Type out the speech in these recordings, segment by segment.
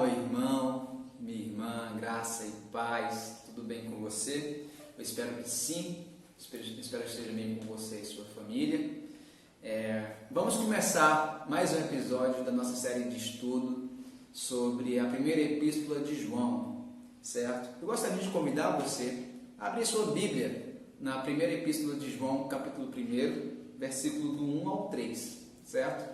meu irmão, minha irmã, graça e paz, tudo bem com você? Eu espero que sim, espero que esteja bem com você e sua família. Vamos começar mais um episódio da nossa série de estudo sobre a primeira epístola de João, certo? Eu gostaria de convidar você a abrir sua Bíblia na primeira epístola de João, capítulo 1, versículo do 1 ao 3, certo?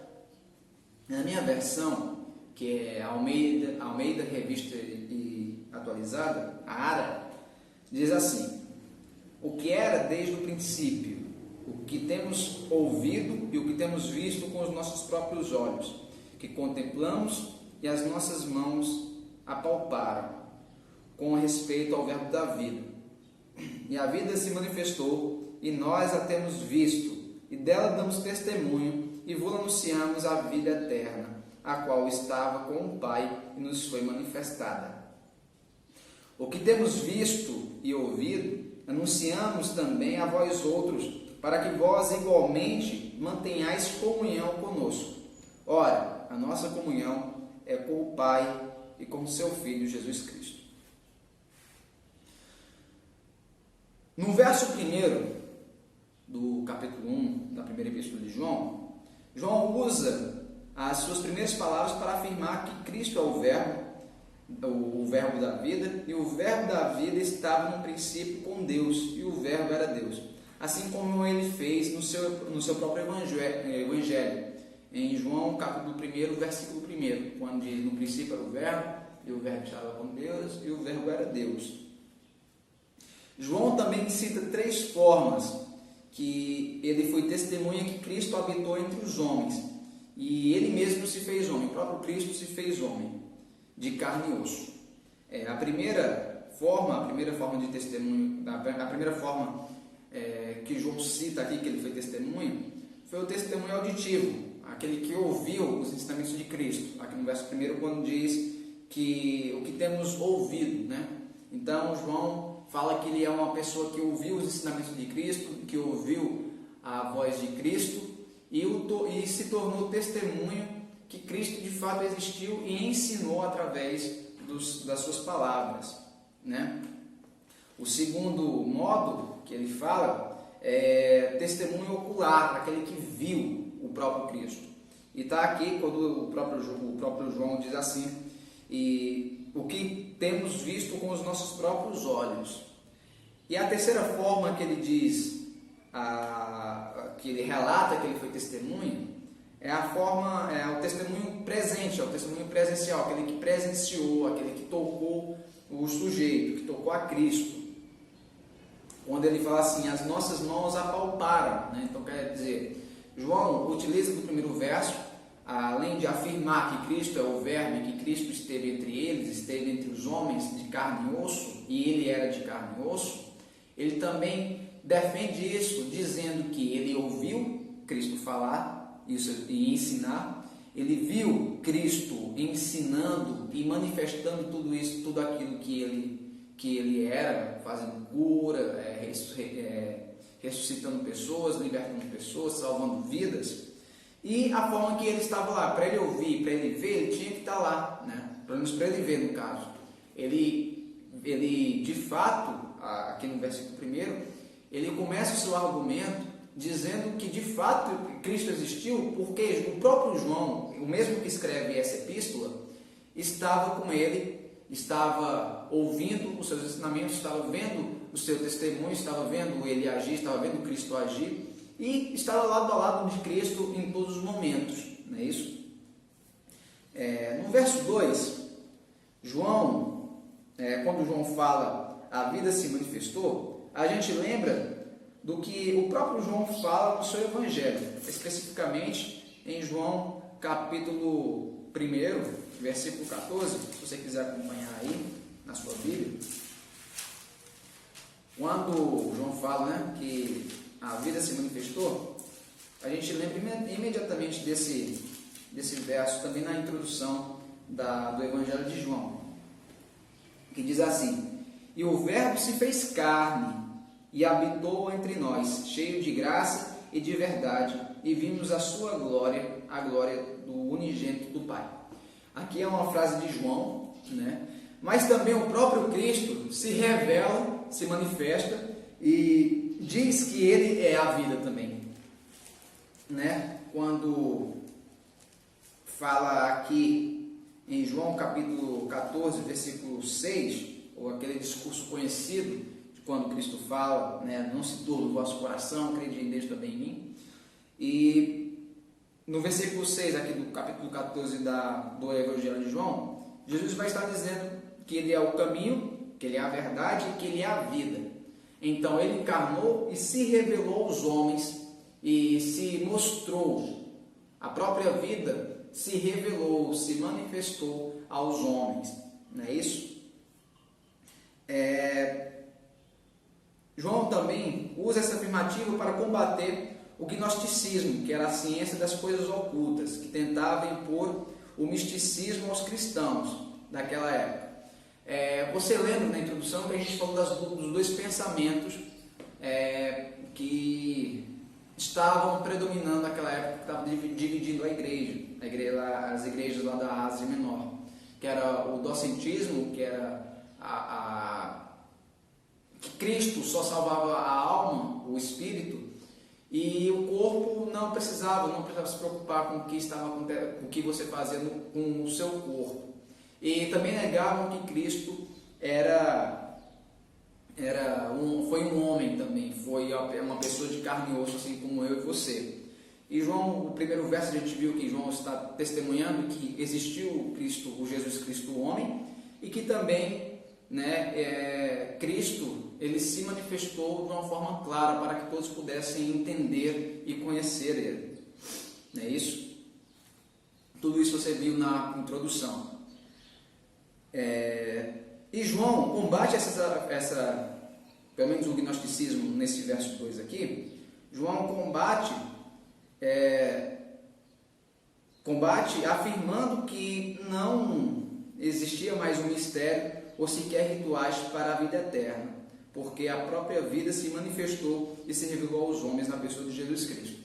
Na minha versão, que é Almeida Revista e Atualizada, a ARA, diz assim: o que era desde o princípio, o que temos ouvido e o que temos visto com os nossos próprios olhos, que contemplamos e as nossas mãos apalparam, com respeito ao verbo da vida. E a vida se manifestou, e nós a temos visto, e dela damos testemunho, e vos anunciamos a vida eterna, a qual estava com o Pai e nos foi manifestada. O que temos visto e ouvido, anunciamos também a vós outros, para que vós igualmente mantenhais comunhão conosco. Ora, a nossa comunhão é com o Pai e com seu Filho Jesus Cristo. No verso 1 do capítulo 1 da primeira epístola de João, João usa as suas primeiras palavras para afirmar que Cristo é o verbo da vida, e o verbo da vida estava no princípio com Deus, e o verbo era Deus. Assim como ele fez no seu próprio evangelho, em João capítulo 1, versículo 1, quando diz: no princípio era o verbo, e o verbo estava com Deus, e o verbo era Deus. João também cita 3 formas que ele foi testemunha que Cristo habitou entre os homens, e ele mesmo se fez homem, o próprio Cristo se fez homem, de carne e osso. A primeira forma de testemunho, a primeira forma que João cita aqui, que ele foi testemunha, foi o testemunho auditivo, aquele que ouviu os ensinamentos de Cristo, aqui no verso 1, quando diz que o que temos ouvido, né? Então João fala que ele é uma pessoa que ouviu os ensinamentos de Cristo, que ouviu a voz de Cristo, e se tornou testemunho que Cristo de fato existiu e ensinou através das suas palavras, né? O segundo modo que ele fala é testemunho ocular, aquele que viu o próprio Cristo. E está aqui quando o próprio João diz assim: e o que temos visto com os nossos próprios olhos. E a terceira forma que ele diz, que ele relata que ele foi testemunha, é o testemunho presente, é o testemunho presencial, aquele que presenciou, aquele que tocou o sujeito, que tocou a Cristo. Quando ele fala assim: as nossas mãos apalparam, né? Então quer dizer, João utiliza do primeiro verso, além de afirmar que Cristo é o verbo e que Cristo esteve entre eles, esteve entre os homens de carne e osso, e ele era de carne e osso, ele também defende isso, dizendo que ele ouviu Cristo falar isso e ensinar, ele viu Cristo ensinando e manifestando tudo isso, tudo aquilo que ele era, fazendo cura, ressuscitando pessoas, libertando pessoas, salvando vidas. E a forma que ele estava lá, para ele ouvir, para ele ver, ele tinha que estar lá, né? Pelo menos para ele ver, no caso. Ele de fato, aqui no versículo 1, ele começa o seu argumento dizendo que de fato Cristo existiu, porque o próprio João, o mesmo que escreve essa epístola, estava com ele, estava ouvindo os seus ensinamentos, estava vendo o seu testemunho, estava vendo ele agir, estava vendo Cristo agir, e estava lado a lado de Cristo em todos os momentos, não é isso? No verso 2, quando João fala a vida se manifestou, a gente lembra do que o próprio João fala no seu evangelho, especificamente em João capítulo 1, versículo 14, se você quiser acompanhar aí na sua Bíblia. Quando João fala, né, que a vida se manifestou, a gente lembra imediatamente desse verso também na introdução do Evangelho de João, que diz assim: e o verbo se fez carne e habitou entre nós, cheio de graça e de verdade, e vimos a sua glória, a glória do unigênito do Pai. Aqui é uma frase de João, né? Mas também o próprio Cristo se revela, se manifesta e diz que ele é a vida também, né? Quando fala aqui em João capítulo 14, versículo 6, ou aquele discurso conhecido de quando Cristo fala, né? Não se turbe o vosso coração, crede em Deus também em mim. E no versículo 6 aqui do capítulo 14 do Evangelho de João, Jesus vai estar dizendo que ele é o caminho, que ele é a verdade e que ele é a vida. Então ele encarnou e se revelou aos homens e se mostrou. A própria vida se revelou, se manifestou aos homens. Não é isso? João também usa essa afirmativa para combater o gnosticismo, que era a ciência das coisas ocultas, que tentava impor o misticismo aos cristãos daquela época. Você lembra na introdução que a gente falou dos dois pensamentos que estavam predominando naquela época, que estavam dividindo a igreja, as igrejas lá da Ásia Menor, que era o docentismo, que era que Cristo só salvava a alma, o espírito, e o corpo não precisava se preocupar com o que você fazia com o seu corpo. E também negavam que Cristo foi um homem também, foi uma pessoa de carne e osso, assim como eu e você. E João, o primeiro verso, a gente viu que João está testemunhando que existiu o Jesus Cristo homem, e que também, né, Cristo, ele se manifestou de uma forma clara para que todos pudessem entender e conhecer ele. Não é isso? Tudo isso você viu na introdução. E João combate pelo menos o gnosticismo nesse verso 2 aqui. João combate afirmando que não existia mais um mistério ou sequer rituais para a vida eterna, porque a própria vida se manifestou e se revelou aos homens na pessoa de Jesus Cristo.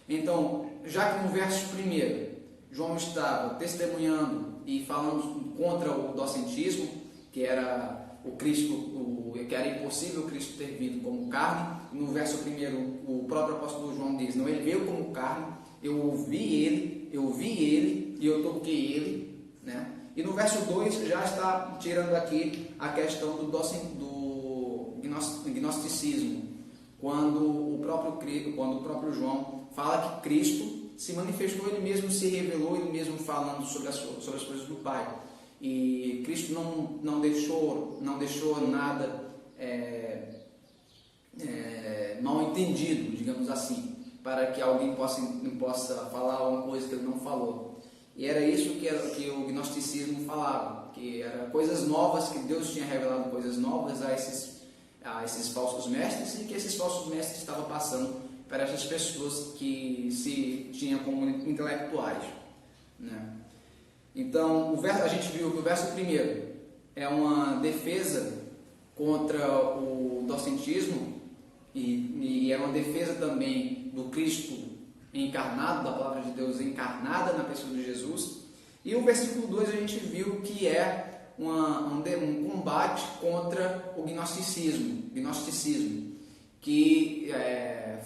Então, já que no verso 1 João estava testemunhando e falando contra o docentismo, que era o Cristo, que era impossível o Cristo ter vindo como carne. No verso 1 o próprio apóstolo João diz: não, ele veio como carne, eu vi ele e eu toquei ele, né? E no verso 2 já está tirando aqui a questão do gnosticismo, quando o próprio João fala que Cristo se manifestou, ele mesmo se revelou, ele mesmo falando sobre as coisas do Pai. E Cristo não deixou nada mal entendido, digamos assim, para que alguém possa falar uma coisa que ele não falou. E era isso que o gnosticismo falava, que eram coisas novas, que Deus tinha revelado coisas novas a esses falsos mestres, e que esses falsos mestres estavam passando para essas pessoas que se tinham como intelectuais, né? Então, a gente viu que o verso 1 é uma defesa contra o docentismo e é uma defesa também do Cristo encarnado, da palavra de Deus encarnada na pessoa de Jesus. E o versículo 2 a gente viu que é um combate contra o gnosticismo, que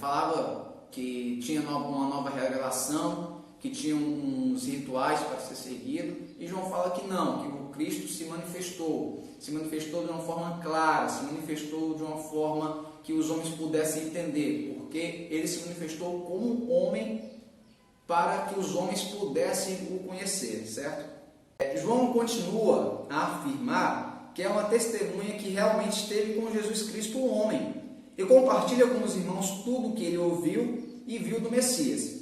falava que tinha uma nova revelação, que tinha uns rituais para ser seguido, e João fala que não, que o Cristo se manifestou de uma forma clara, se manifestou de uma forma que os homens pudessem entender, porque ele se manifestou como homem para que os homens pudessem o conhecer, certo? João continua a afirmar que é uma testemunha que realmente esteve com Jesus Cristo, o homem, e compartilha com os irmãos tudo o que ele ouviu e viu do Messias.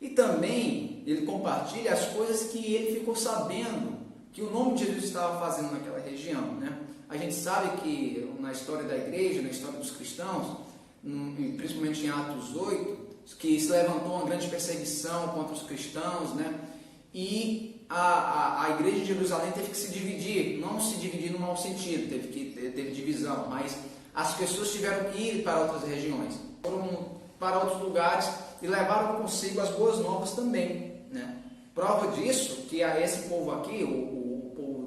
E também ele compartilha as coisas que ele ficou sabendo que o nome de Jesus estava fazendo naquela região, né? A gente sabe que na história da igreja, na história dos cristãos, principalmente em Atos 8, que se levantou uma grande perseguição contra os cristãos, né? E a igreja de Jerusalém teve que se dividir, não se dividir no mau sentido, teve divisão, mas as pessoas tiveram que ir para outras regiões, foram para outros lugares e levaram consigo as boas novas também, né? Prova disso que esse povo aqui, o povo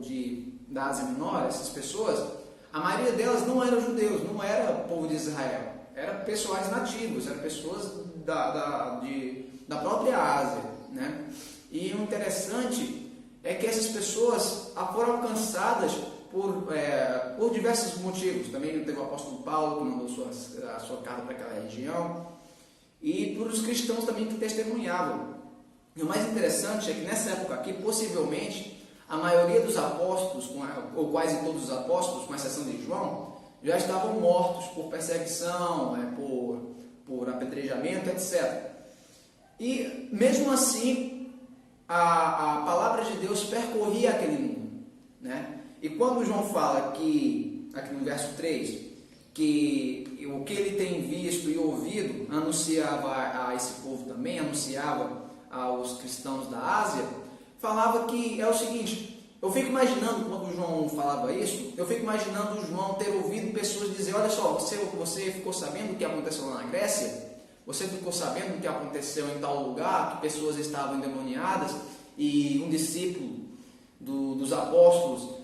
da Ásia Menor, essas pessoas, a maioria delas não eram judeus, não era povo de Israel, eram pessoais nativos, eram pessoas da própria Ásia, né? E o interessante é que essas pessoas foram alcançadas por diversos motivos. Também teve o apóstolo Paulo, que mandou a sua carta para aquela região, e por os cristãos também que testemunhavam. E o mais interessante é que nessa época aqui, possivelmente, a maioria dos apóstolos, ou quase todos os apóstolos, com exceção de João, já estavam mortos por perseguição, por apedrejamento, etc. E mesmo assim, a palavra de Deus percorria aquele mundo, né? E quando João fala que, aqui no verso 3, que o que ele tem visto e ouvido anunciava a esse povo também, anunciava aos cristãos da Ásia, falava que é o seguinte: eu fico imaginando, quando João falava isso, eu fico imaginando João ter ouvido pessoas dizer: olha só, você ficou sabendo o que aconteceu lá na Grécia? Você ficou sabendo o que aconteceu em tal lugar, que pessoas estavam endemoniadas e um discípulo dos apóstolos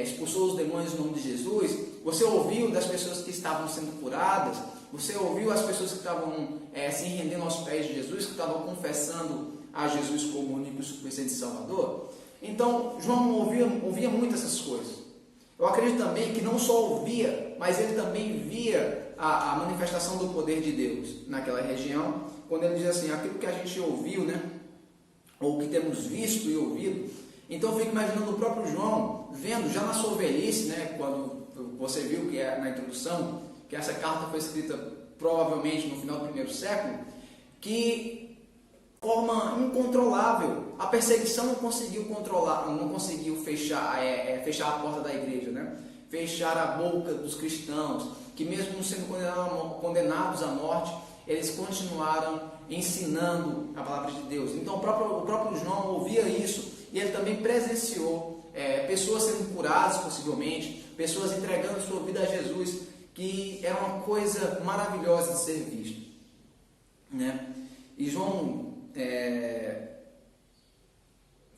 expulsou os demônios no nome de Jesus? Você ouviu das pessoas que estavam sendo curadas? Você ouviu as pessoas que estavam se rendendo aos pés de Jesus, que estavam confessando a Jesus como o único e suficiente Salvador? Então, João ouvia muito essas coisas. Eu acredito também que não só ouvia, mas ele também via a manifestação do poder de Deus naquela região, quando ele diz assim: aquilo que a gente ouviu, né? Ou que temos visto e ouvido. Então eu fico imaginando o próprio João vendo já na sua velhice, né? Quando você viu que na introdução, que essa carta foi escrita provavelmente no final do primeiro século, que de forma incontrolável, a perseguição não conseguiu controlar, não conseguiu fechar a porta da igreja, né? Fechar a boca dos cristãos, que mesmo sendo condenados à morte, eles continuaram ensinando a palavra de Deus. Então o próprio João ouvia isso e ele também presenciou pessoas sendo curadas, possivelmente, pessoas entregando sua vida a Jesus, que era uma coisa maravilhosa de ser visto, né? E João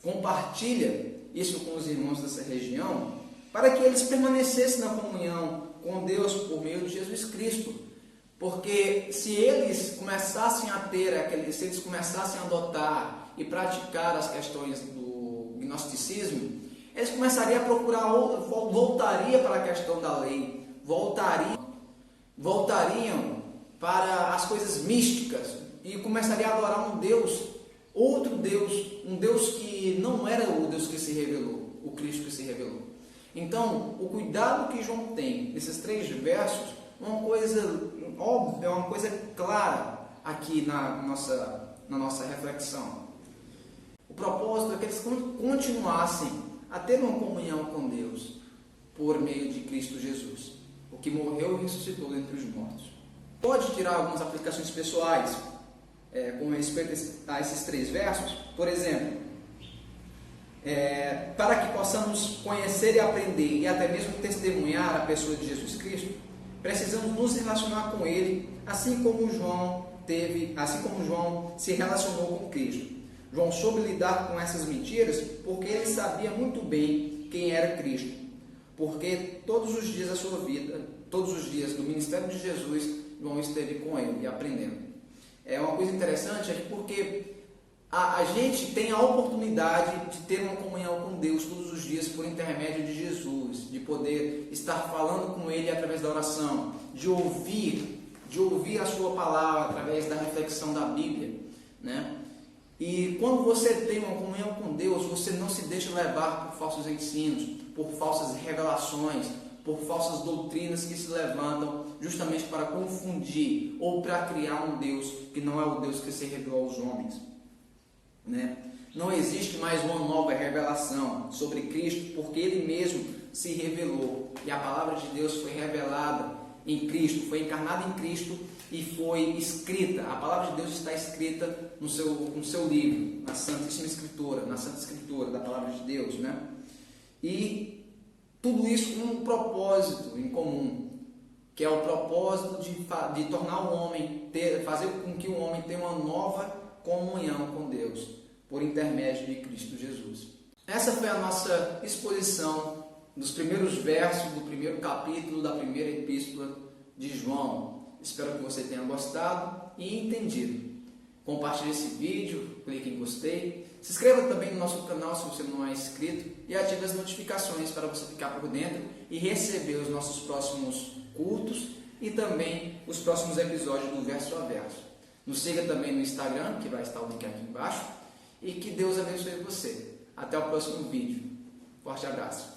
compartilha isso com os irmãos dessa região, para que eles permanecessem na comunhão com Deus por meio de Jesus Cristo. Porque se eles começassem se eles começassem a adotar e praticar as questões do gnosticismo, eles começariam a procurar, voltaria para a questão da lei, voltariam para as coisas místicas e começariam a adorar um Deus, outro Deus, um Deus que não era o Deus que se revelou, o Cristo que se revelou. Então, o cuidado que João tem nesses 3 versos é uma coisa óbvia, é uma coisa clara aqui na nossa reflexão. O propósito é que eles continuassem a ter uma comunhão com Deus por meio de Cristo Jesus, o que morreu e ressuscitou dentre os mortos. Pode tirar algumas aplicações pessoais com respeito a esses 3 versos. Por exemplo, para que possamos conhecer e aprender e até mesmo testemunhar a pessoa de Jesus Cristo, precisamos nos relacionar com Ele, assim como João se relacionou com Cristo. João soube lidar com essas mentiras porque ele sabia muito bem quem era Cristo. Porque todos os dias da sua vida, todos os dias do ministério de Jesus, João esteve com ele e aprendendo. Uma coisa interessante porque a gente tem a oportunidade de ter uma comunhão com Deus todos os dias por intermédio de Jesus, de poder estar falando com Ele através da oração, de ouvir a sua palavra através da reflexão da Bíblia, né? E quando você tem uma comunhão com Deus, você não se deixa levar por falsos ensinos, por falsas revelações, por falsas doutrinas que se levantam justamente para confundir ou para criar um Deus que não é o Deus que se revelou aos homens, né? Não existe mais uma nova revelação sobre Cristo, porque Ele mesmo se revelou e a palavra de Deus foi revelada em Cristo, foi encarnada em Cristo e foi escrita. A palavra de Deus está escrita no seu livro, na Santíssima Escritura, na Santa Escritura da palavra de Deus, né? E tudo isso com um propósito em comum, que é o propósito de tornar o homem, fazer com que o homem tenha uma nova comunhão com Deus, por intermédio de Cristo Jesus. Essa foi a nossa exposição dos primeiros versos do primeiro capítulo da primeira epístola de João. Espero que você tenha gostado e entendido. Compartilhe esse vídeo, clique em gostei, se inscreva também no nosso canal se você não é inscrito e ative as notificações para você ficar por dentro e receber os nossos próximos cultos e também os próximos episódios do Verso a Verso. Nos siga também no Instagram, que vai estar o link aqui embaixo, e que Deus abençoe você. Até o próximo vídeo. Forte abraço.